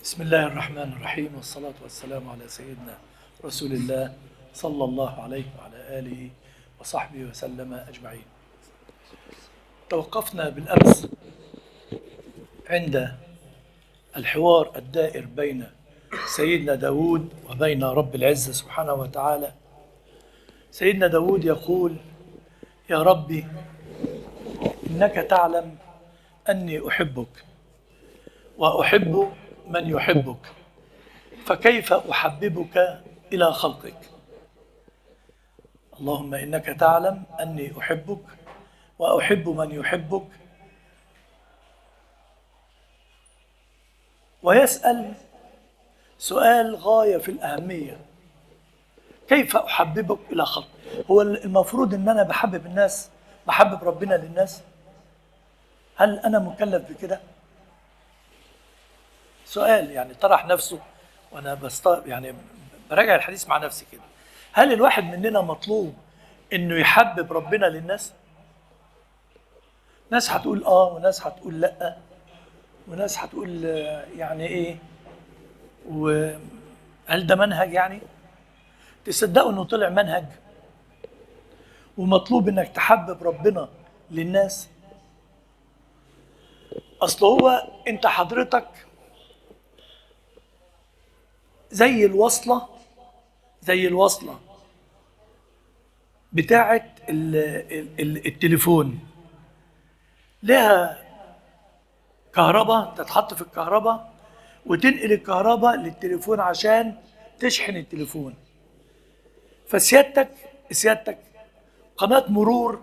بسم الله الرحمن الرحيم، والصلاة والسلام على سيدنا رسول الله صلى الله عليه وعلى آله وصحبه وسلم أجمعين. توقفنا بالأمس عند الحوار الدائر بين سيدنا داود وبين رب العزة سبحانه وتعالى. سيدنا داود يقول: يا ربي إنك تعلم أني أحبك وأحب من يحبك، فكيف أحببك إلى خلقك؟ اللهم إنك تعلم أني أحبك وأحب من يحبك. ويسأل سؤال غاية في الأهمية: كيف أحببك إلى خلقك؟ هو المفروض إن أنا بحبب الناس، بحبب ربنا للناس؟ هل أنا مكلف بكده؟ سؤال يعني طرح نفسه، وأنا يعني براجع الحديث مع نفسي كده. هل الواحد مننا مطلوب إنه يحبب ربنا للناس؟ ناس هتقول آه، وناس هتقول لأ، وناس هتقول يعني إيه، وهل ده منهج؟ يعني تصدقوا إنه طلع منهج ومطلوب إنك تحبب ربنا للناس؟ أصل هو أنت حضرتك زي الوصلة بتاعة التليفون، لها كهرباء تتحط في الكهرباء وتنقل الكهرباء للتليفون عشان تشحن التليفون. فسيادتك قناة مرور،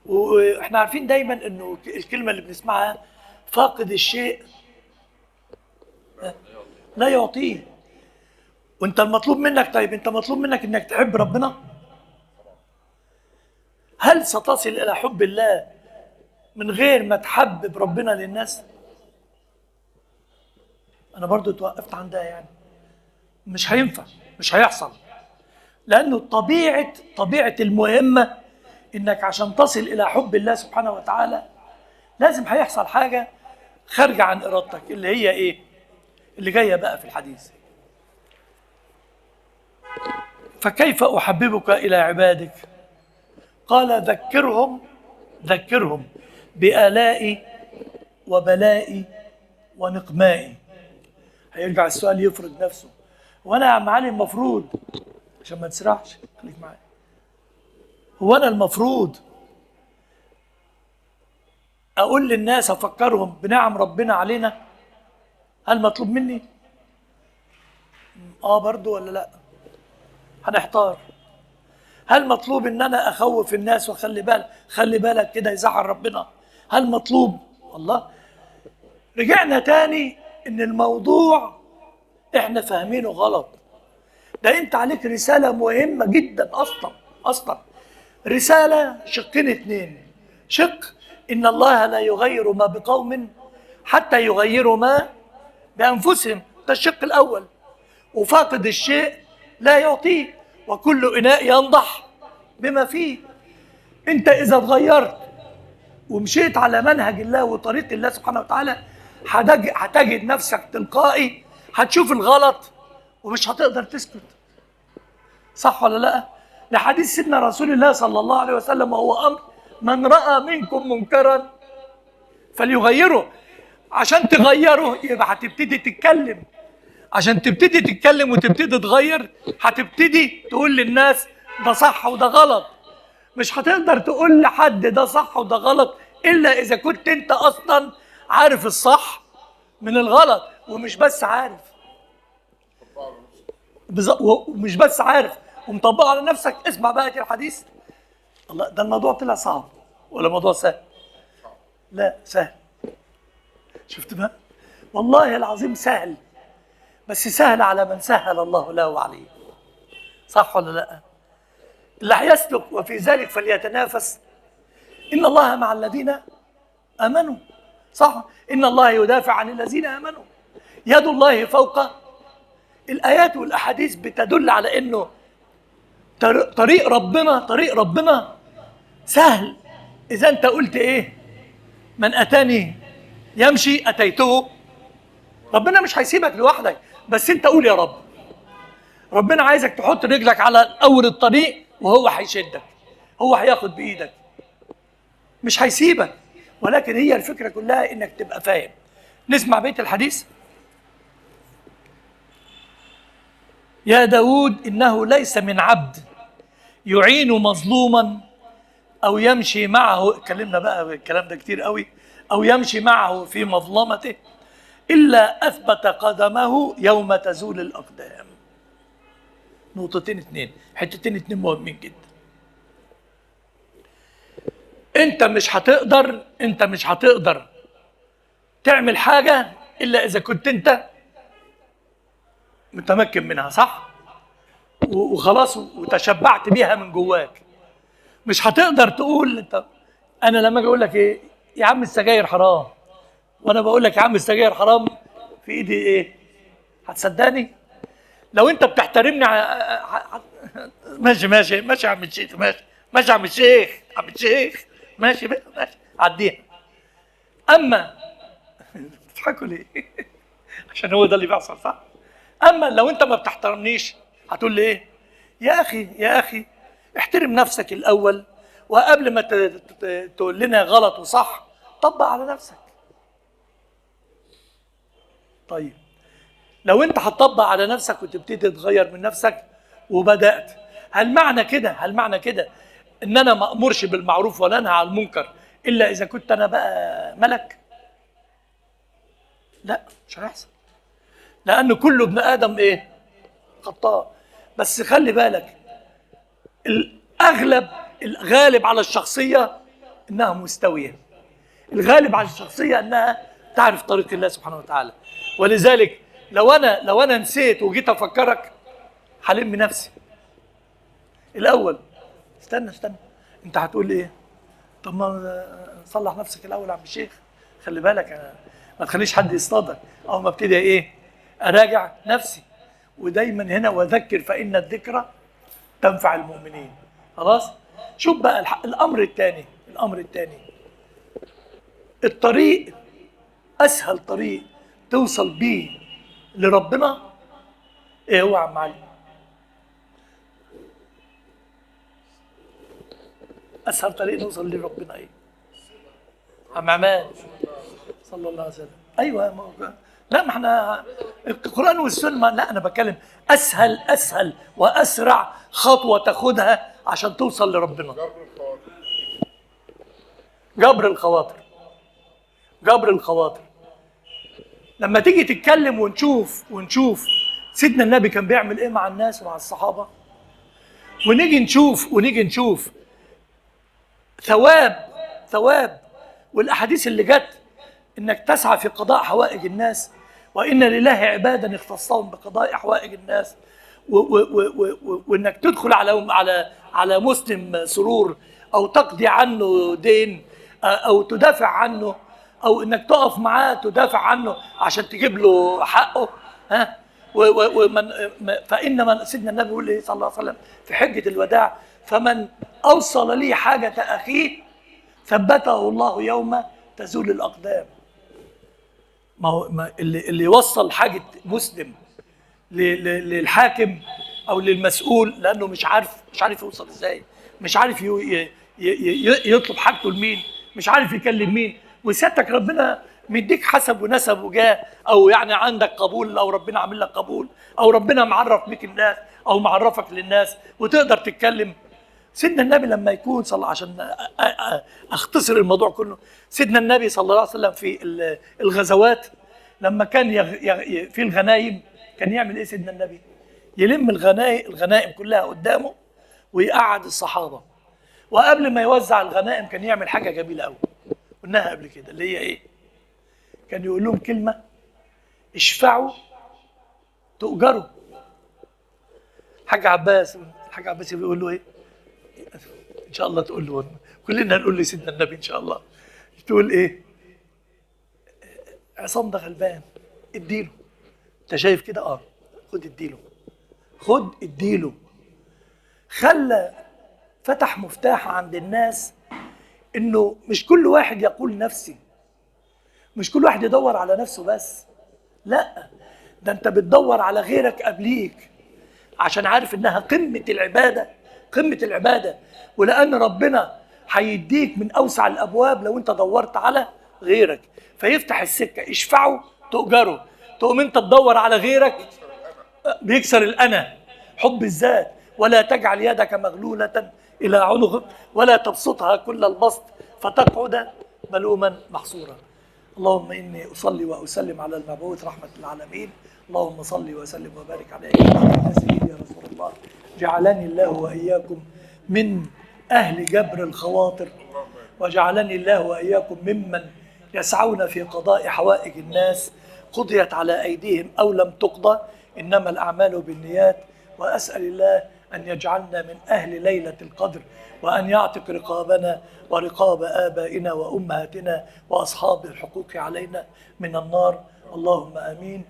واحنا عارفين دايما انه الكلمة اللي بنسمعها: فاقد الشيء لا يعطيه. وانت المطلوب منك، طيب انت مطلوب منك انك تحب ربنا؟ هل ستصل الى حب الله من غير ما تحبب ربنا للناس؟ انا برضو توقفت عندها، يعني مش هينفع، مش هيحصل، لانه طبيعة المهمة انك عشان تصل الى حب الله سبحانه وتعالى لازم هيحصل حاجة خارجة عن ارادتك، اللي هي ايه؟ اللي جاية بقى في الحديث: فكيف احببك الى عبادك؟ قال: ذكرهم بآلائي وبلائي ونقمائي. هيرجع السؤال يفرض نفسه: وانا يا عم علي المفروض، عشان ما تسرحش خليك معايا، هو انا المفروض اقول للناس افكرهم بنعم ربنا علينا؟ هل مطلوب مني؟ برضو ولا لا؟ هنحتار. هل مطلوب ان انا اخوف الناس خلي بالك كده يزعل ربنا؟ هل مطلوب؟ الله، رجعنا تاني ان الموضوع احنا فاهمينه غلط. ده انت عليك رسالة مهمة جدا اصلا رسالة شقين اتنين: شق ان الله لا يغير ما بقوم حتى يغيروا ما بانفسهم، ده الشق الاول. وفاقد الشيء لا يعطيه، وكل اناء ينضح بما فيه. انت اذا اتغيرت ومشيت على منهج الله وطريق الله سبحانه وتعالى هتجد نفسك تلقائي هتشوف الغلط ومش هتقدر تسكت. صح ولا لا؟ لحديث سيدنا رسول الله صلى الله عليه وسلم، وهو امر: من راى منكم منكرا فليغيره. عشان تغيره يبقى هتبتدي تتكلم، عشان تبتدي تتكلم وتبتدي تغير هتبتدي تقول للناس ده صح وده غلط. مش هتقدر تقول لحد ده صح وده غلط الا اذا كنت انت اصلا عارف الصح من الغلط، ومش بس عارف، ومش بس عارف ومطبقه على نفسك. اسمع بقى الحديث. الله، ده الموضوع طلع صعب ولا موضوع سهل؟ لا، سهل. شفت بقى؟ والله العظيم سهل، بس سهل على من سهل الله له وعليه. صح ولا لا؟ اللي هيسلك وفي ذلك فليتنافس. ان الله مع الذين امنوا. صح، ان الله يدافع عن الذين امنوا، يد الله فوق. الايات والاحاديث بتدل على انه طريق ربنا سهل. اذا انت قلت ايه؟ من اتاني يمشي اتيته ربنا مش هيسيبك لوحدك، بس انت قول يا رب. ربنا عايزك تحط رجلك على اول الطريق وهو هيشدك، هو هياخد بايدك، مش هيسيبك. ولكن هي الفكره كلها انك تبقى فاهم. نسمع بيت الحديث. يا داود إنه ليس من عبد يعين مظلوما أو يمشي معه، اتكلمنا بقى الكلام ده كتير قوي، أو يمشي معه في مظلمته إلا أثبت قدمه يوم تزول الأقدام. نقطتين اتنين، حتتين اتنين مهمين جدا. انت مش هتقدر تعمل حاجة إلا إذا كنت انت متمكن منها، صح؟ وخلاص وتشبعت بيها من جواك. مش هتقدر تقول انت. انا لما اجي اقول لك ايه يا عم السجاير حرام، وانا بقول لك يا عم السجاير حرام، في ايدي ايه؟ هتصدقني؟ لو انت بتحترمني ماشي ماشي ماشي يا عم الشيخ، ماشي ماشي يا عم الشيخ، عم الشيخ، ماشي ماشي عديها. اما بتضحكوا ليه؟ عشان هو ده اللي بيحصل، صح؟ اما لو انت ما بتحترمنيش هتقول لي ايه؟ يا اخي يا اخي احترم نفسك الاول، وقبل ما تقول لنا غلط وصح طبق على نفسك. طيب لو انت هتطبق على نفسك وتبتدي تغير من نفسك وبدات، هل معنى كده ان انا ما امرش بالمعروف ولا انهى عن المنكر الا اذا كنت انا بقى ملك؟ لا، مش هيحصل، لان كل ابن ادم ايه؟ خطاء. بس خلي بالك، الغالب على الشخصيه انها مستويه، الغالب على الشخصيه انها تعرف طريق الله سبحانه وتعالى. ولذلك لو انا نسيت وجيت افكرك هلم نفسي الاول. استنى، انت هتقول ايه؟ طب ما صلح نفسك الاول يا عم الشيخ، خلي بالك ما تخليش حد يصطادك. او ما ابتدي ايه؟ اراجع نفسي. ودايما هنا وذكر فان الذكرى تنفع المؤمنين. خلاص. شوف بقى الامر الثاني، الطريق، اسهل طريق توصل بيه لربنا ايه هو يا عم علي؟ اسهل طريق نوصل لربنا ايه؟ عم عماد صلى الله عليه وسلم. ايوه، لا ما احنا القران والسنه. لا انا بتكلم اسهل واسرع خطوه تاخدها عشان توصل لربنا. جبر الخواطر. لما تيجي تتكلم ونشوف سيدنا النبي كان بيعمل ايه مع الناس ومع الصحابه، ونيجي نشوف ثواب والاحاديث اللي جت انك تسعى في قضاء حوائج الناس، وان لله عبادا اختصهم بقضاء حوائج الناس، وانك تدخل على مسلم سرور، او تقضي عنه دين، او تدافع عنه، او انك تقف معاه تدافع عنه عشان تجيب له حقه. ها ومن فان من سيدنا النبي يقول ايه صلى الله عليه وسلم في حجه الوداع: فمن اوصل لي حاجه اخيه ثبته الله يوم تزول الاقدام. ما هو اللي يوصل حاجه مسلم للحاكم او للمسؤول، لانه مش عارف يوصل ازاي، مش عارف يطلب حاجته لمين، مش عارف يكلم مين. وسيادتك ربنا مديك حسب ونسب وجاه، او يعني عندك قبول، او ربنا عامل لك قبول، او ربنا معرف بيك الناس او معرفك للناس وتقدر تتكلم. سيدنا النبي لما يكون عشان اختصر الموضوع كله، سيدنا النبي صلى الله عليه وسلم في الغزوات لما كان في الغنايم كان يعمل ايه سيدنا النبي؟ يلم الغنائم كلها قدامه ويقعد الصحابه، وقبل ما يوزع الغنائم كان يعمل حاجه جميله قوي قلناها قبل كده، اللي هي ايه؟ كان يقول لهم كلمه: اشفعوا تؤجروا. الحاج عباس بيقول له ايه؟ ان شاء الله تقول له، كلنا نقول لسيدنا النبي ان شاء الله. تقول ايه؟ عصام ده غلبان، اديله. انت شايف كده؟ خد اديله. خلى فتح مفتاح عند الناس انه مش كل واحد يقول نفسي، مش كل واحد يدور على نفسه بس، لا، ده انت بتدور على غيرك قبليك، عشان عارف انها قمة العبادة، قمة العبادة. ولأن ربنا هيديك من أوسع الأبواب لو انت دورت على غيرك، فيفتح السكة، اشفعوا تؤجروا، تقوم انت تدور على غيرك، بيكسر الأنا، حب الذات. ولا تجعل يدك مغلولة إلى عنقك ولا تبسطها كل البسط فتقعد ملوما محصورا. اللهم إني أصلي وأسلم على المبعوث رحمة العالمين. اللهم صل وسلم وبارك على سيدي يا رسول الله. جعلني الله وإياكم من أهل جبر الخواطر، وجعلني الله وإياكم ممن يسعون في قضاء حوائج الناس قضيت على أيديهم أو لم تقضى، إنما الأعمال بالنيات. وأسأل الله أن يجعلنا من أهل ليلة القدر، وأن يعتق رقابنا ورقاب آبائنا وأمهاتنا وأصحاب الحقوق علينا من النار. اللهم آمين.